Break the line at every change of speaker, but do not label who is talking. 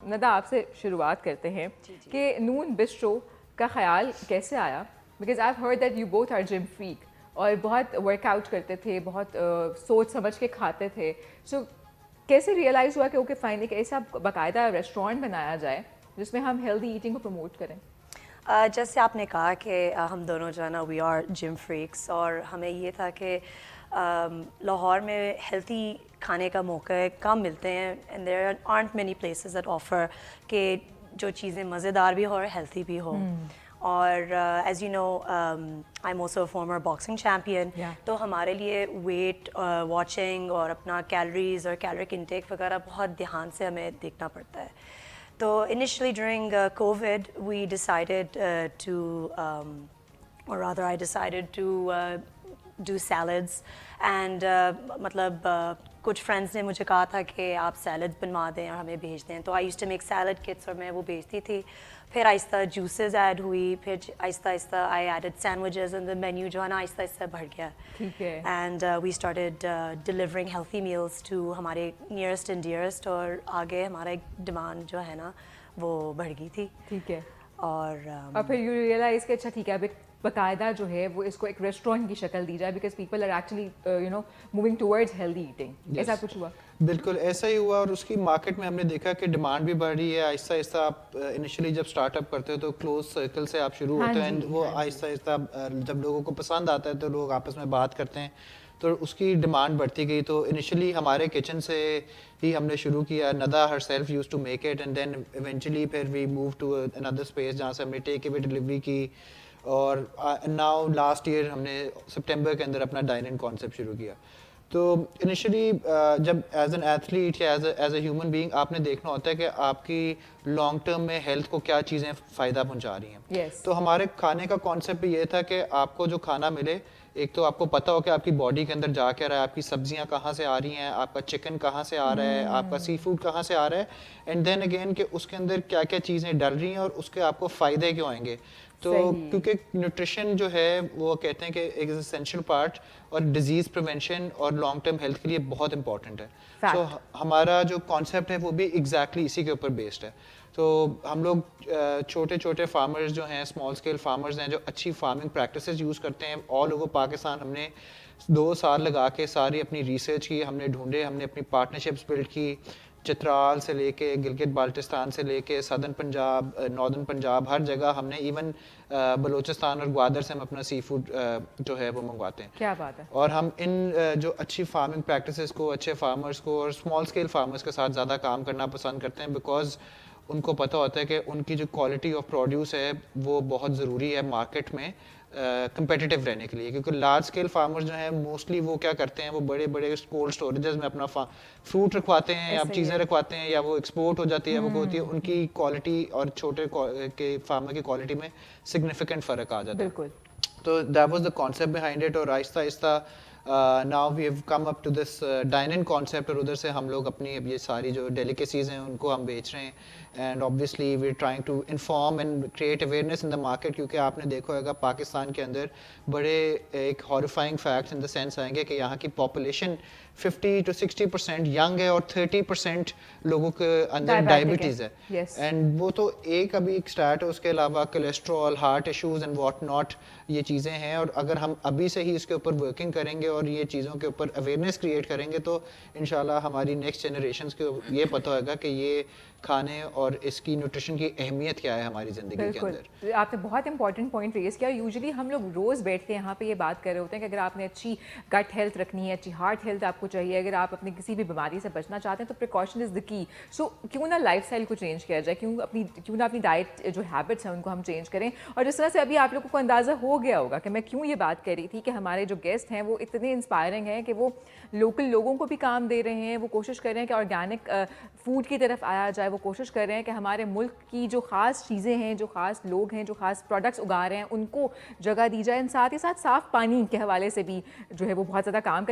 ندہ آپ سے شروعات کرتے ہیں کہ نون بسٹرو کا خیال کیسے آیا؟ Because I have heard that you both are gym freak اور بہت ورک آؤٹ کرتے تھے, بہت سوچ سمجھ کے کھاتے تھے. سو کیسے ریئلائز ہوا کہ اوکے فائنلی کہ ایسا باقاعدہ ریسٹورینٹ بنایا جائے جس میں ہم ہیلدی ایٹنگ کو پروموٹ کریں؟
جیسے آپ نے کہا کہ ہم دونوں جو ہے نا وی آر جم فریکس, اور ہمیں یہ تھا کہ لاہور میں ہیلتھی کھانے کا موقع کم ملتے ہیں, and there aren't many places that offer کہ جو چیزیں مزیدار بھی ہو اور ہیلتھی بھی ہو. اور as you know I am also former boxing champion, تو ہمارے لیے ویٹ واچنگ اور اپنا کیلریز اور کیلورک انٹیک وغیرہ بہت دھیان سے ہمیں دیکھنا پڑتا ہے. تو initially during COVID we decided or rather I decided to do salads, and مطلب کچھ فرینڈس نے مجھے کہا تھا کہ آپ سیلڈ بنوا دیں اور ہمیں بھیج دیں, تو I used to make salad kits اور میں وہ بھیجتی تھی. پھر آہستہ جوسز ایڈ ہوئی, پھر آہستہ آہستہ I added sandwiches and the menu جو ہے نا آہستہ آہستہ بڑھ گیا.
ٹھیک ہے.
And we started delivering healthy meals to ہمارے نیئرسٹ اینڈ ڈیئرسٹ, اور آگے ہمارا ایک ڈیمانڈ جو ہے نا وہ بڑھ گئی تھی.
ٹھیک ہے.
اور
پھر یو ریئلائز کہ اچھا ٹھیک ہے اب باقاعدہ جو ہے وہ اس کو ایک ریسٹورینٹ کی شکل دی جائے, because people are actually you know moving towards healthy eating. ایسا کچھ ہوا؟
بالکل ایسا ہی ہوا, اور اس کی مارکیٹ میں ہم نے دیکھا کہ ڈیمانڈ بھی بڑھ رہی ہے. آہستہ آہستہ آپ انیشلی جب اسٹارٹ اپ کرتے ہو تو کلوز سرکل سے آپ شروع ہوتے ہیں, وہ آہستہ آہستہ جب لوگوں کو پسند آتا ہے تو لوگ آپس میں بات کرتے ہیں, تو اس کی ڈیمانڈ بڑھتی گئی. تو انیشلی ہمارے کچن سے ہی ہم نے شروع کیا. ندہ herself used to make it, and then eventually پھر وی موو ٹو اندر اسپیس جہاں سے ہم نے ٹیک اوے ڈلیوری کی. اور ناؤ لاسٹ ایئر ہم نے سپٹمبر کے اندر اپنا ڈائن ان کانسیپٹ شروع کیا. تو انیشلی جب ایز این ایتھلیٹ یا ایز اے ہیومن بینگ آپ نے دیکھنا ہوتا ہے کہ آپ کی لانگ ٹرم میں ہیلتھ کو کیا چیزیں فائدہ پہنچا رہی ہیں. تو ہمارے کھانے کا کانسیپٹ یہ تھا کہ آپ کو جو کھانا ملے, ایک تو آپ کو پتہ ہو کہ آپ کی باڈی کے اندر جا کے رہا ہے, آپ کی سبزیاں کہاں سے آ رہی ہیں, آپ کا چکن کہاں سے آ رہا ہے, آپ کا سی فوڈ کہاں سے آ رہا ہے, اینڈ دین اگین کہ اس کے اندر کیا کیا چیزیں ڈل رہی ہیں اور اس کے آپ کو فائدے کیوں آئیں گے. تو کیونکہ نیوٹریشن جو ہے وہ کہتے ہیں کہ ایک اسینشیل پارٹ اور ڈیزیز پریونشن اور لانگ ٹرم ہیلتھ کے لیے بہت امپورٹنٹ ہے. سو ہمارا جو کانسیپٹ ہے وہ بھی ایگزیکٹلی اسی کے اوپر بیسڈ ہے. تو ہم لوگ چھوٹے چھوٹے فارمرز جو ہیں, اسمال اسکیل فارمرز ہیں جو اچھی فارمنگ پریکٹسز یوز کرتے ہیں آل اوور پاکستان, ہم نے 2 سال لگا کے ساری اپنی ریسرچ کی, ہم نے ڈھونڈے, ہم نے اپنی پارٹنرشپس بلڈ کی. چترال سے لے کے گلگت بالٹستان سے لے کے سدرن پنجاب, ناردرن پنجاب, ہر جگہ ہم نے, ایون بلوچستان اور گوادر سے ہم اپنا سی فوڈ جو ہے وہ منگواتے ہیں.
کیا بات ہے.
اور ہم ان جو اچھی فارمنگ پریکٹسز کو, اچھے فارمرز کو اور اسمال اسکیل فارمرز کے ساتھ زیادہ کام کرنا پسند کرتے ہیں, بیکاز ان کو پتہ ہوتا ہے کہ ان کی جو کوالٹی آف پروڈیوس ہے وہ بہت ضروری ہے مارکیٹ میں کمپیٹیٹیو رہنے کے لیے. کیونکہ لارج اسکیل فارمرز جو ہیں موسٹلی وہ کیا کرتے ہیں, وہ بڑے بڑے کولڈ اسٹوریجز میں اپنا فروٹ رکھواتے ہیں یا چیزیں رکھواتے ہیں, یا وہ ایکسپورٹ ہو جاتی ہے, وہ ہوتی ہے, ان کی کوالٹی اور چھوٹے کے فارمر کی کوالٹی میں سگنیفیکنٹ فرق آ جاتا ہے.
بالکل.
تو that was the concept behind it. اور آہستہ آہستہ now we have come up to this dine in concept, اور ادھر سے ہم لوگ اپنی اب یہ ساری جو ڈیلیکیسیز ہیں ان کو ہم بیچ رہے ہیں. And obviously we're trying to inform and create awareness in the market, کیونکہ آپ نے دیکھا ہوگا پاکستان کے اندر بڑے ایک horrifying facts in the sense آئیں گے کہ یہاں کی پاپولیشن 50 to 60% ینگ ہے اور 30% لوگوں کے اندر ڈائبٹیز ہے. اینڈ وہ تو ایک ابھی ایک اسٹارٹ ہے, اس کے علاوہ cholesterol, heart issues and what not, یہ چیزیں ہیں. اور اگر ہم ابھی سے ہی اس کے اوپر ورکنگ کریں گے اور یہ چیزوں کے اوپر اویئرنیس کریٹ کریں گے تو انشاءاللہ ہماری نیکسٹ جنریشنس کو یہ پتہ ہوگا کہ یہ کھانے اور اس کی نیوٹریشن کی اہمیت کیا ہے ہماری زندگی کے اندر.
آپ نے بہت امپورٹنٹ پوائنٹ ریز کیا. یوزلی ہم لوگ روز بیٹھ کے یہاں پہ یہ بات کر رہے ہوتے ہیں کہ اگر آپ نے اچھی گٹ ہیلتھ رکھنی ہے, اچھی ہارٹ ہیلتھ آپ کو چاہیے, اگر آپ اپنی کسی بھی بیماری سے بچنا چاہتے ہیں تو پریکاشن از دا کی. سو کیوں نہ لائف اسٹائل کو چینج کیا جائے, کیوں نہ اپنی ڈائٹ جو ہیبٹس ہیں ان کو ہم چینج کریں. اور جس طرح سے ابھی آپ لوگوں کو اندازہ ہو گیا ہوگا کہ میں کیوں یہ بات کر رہی تھی کہ ہمارے جو گیسٹ ہیں وہ اتنے انسپائرنگ ہیں کہ وہ لوکل لوگوں کو بھی کام دے رہے ہیں, وہ کوشش کر رہے ہیں کہ آرگینک فوڈ کی طرف آیا جائے, وہ کوشش کر رہے ہیں کہ ہمارے ملک کی جو خاص چیزیں ہیں, جو خاص لوگ ہیں, جو خاص پروڈکٹس اگا رہے ہیں ان کو جگہ دی جائے. ساتھ ہی ساتھ صاف پانی کے حوالے سے بھی جو ہے وہ بہت زیادہ کام کریں.